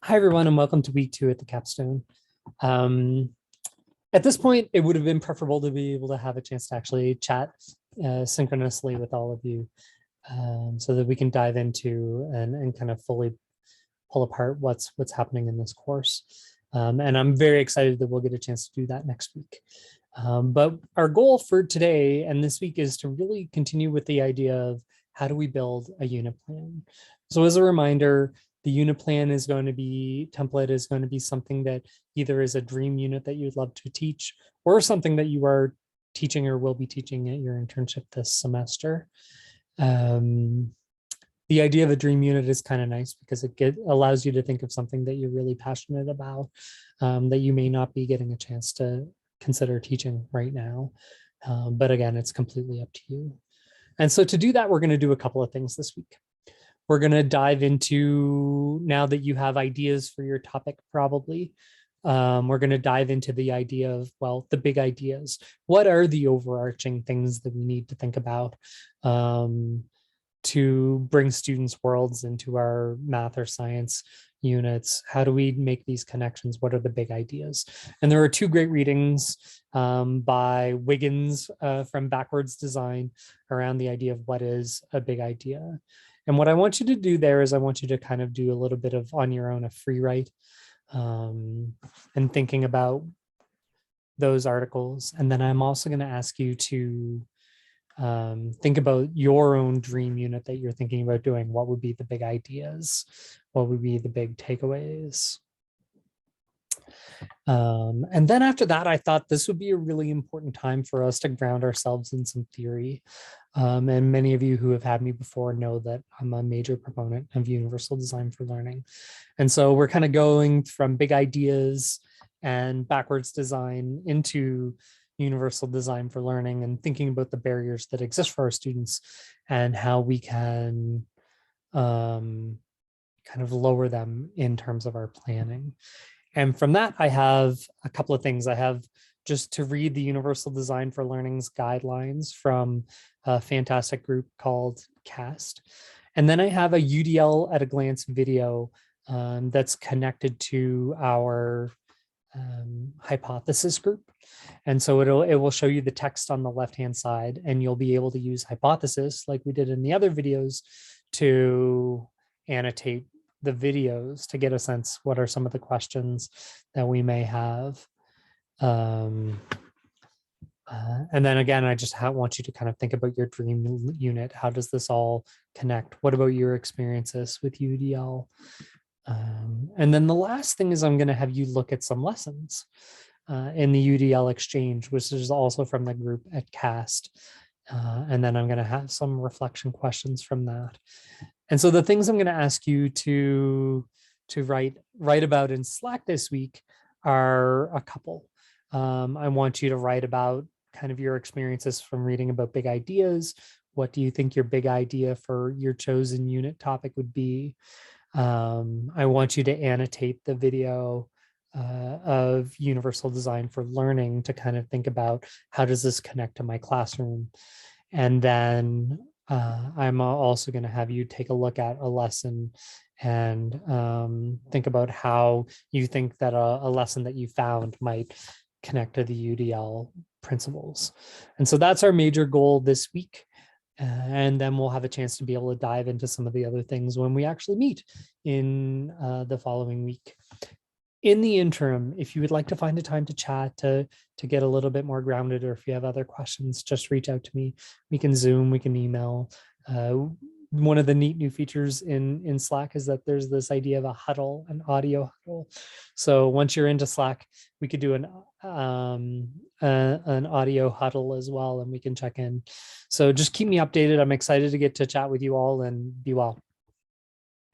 Hi, everyone, and welcome to week 2 at the Capstone. Um, at this point, it would have been preferable to be able to have a chance to actually chat synchronously with all of you so that we can dive into and kind of fully pull apart what's happening in this course. And I'm very excited that we'll get a chance to do that next week. But our goal for today and this week is to really continue with the idea of how do we build a unit plan. So as a reminder, the unit plan is going to be template is going to be something that either is a dream unit that you'd love to teach or something that you are teaching or will be teaching at your internship this semester. The idea of a dream unit is kind of nice because allows you to think of something that you're really passionate about that you may not be getting a chance to consider teaching right now. But again, it's completely up to you. And so to do that, we're going to do a couple of things this week. We're going to dive into, now that you have ideas for your topic, probably, we're going to dive into the idea of, well, the big ideas. What are the overarching things that we need to think about to bring students' worlds into our math or science units? How do we make these connections? What are the big ideas? And there are two great readings by Wiggins from Backwards Design around the idea of what is a big idea. And what I want you to do there is I want you to kind of do a little bit of on your own, a free write, and thinking about those articles. And then I'm also going to ask you to think about your own dream unit that you're thinking about doing. What would be the big ideas? What would be the big takeaways? And then after that, I thought this would be a really important time for us to ground ourselves in some theory. And many of you who have had me before know that I'm a major proponent of universal design for learning. And so we're kind of going from big ideas and backwards design into universal design for learning and thinking about the barriers that exist for our students and how we can kind of lower them in terms of our planning. And from that, I have a couple of things. I have just to read the Universal Design for Learning's guidelines from a fantastic group called CAST. And then I have a UDL at a glance video that's connected to our hypothesis group. And so it will show you the text on the left-hand side, and you'll be able to use hypothesis like we did in the other videos to annotate the videos to get a sense what are some of the questions that we may have. And then again, I just want you to kind of think about your dream unit. How does this all connect? What about your experiences with UDL? And then the last thing is I'm going to have you look at some lessons in the UDL exchange, which is also from the group at CAST. And then I'm going to have some reflection questions from that. And so the things I'm going to ask you to write about in Slack this week are a couple. I want you to write about kind of your experiences from reading about big ideas. What do you think your big idea for your chosen unit topic would be? I want you to annotate the video of universal design for learning to kind of think about how does this connect to my classroom. And then I'm also going to have you take a look at a lesson and think about how you think that a lesson that you found might connect to the UDL principles. And so that's our major goal this week. And then we'll have a chance to be able to dive into some of the other things when we actually meet in the following week. In the interim, if you would like to find a time to chat, to get a little bit more grounded, or if you have other questions, just reach out to me. We can Zoom, we can email. One of the neat new features in Slack is that there's this idea of a huddle, an audio huddle. So once you're into Slack, we could do an audio huddle as well, and we can check in. So just keep me updated. I'm excited to get to chat with you all, and be well.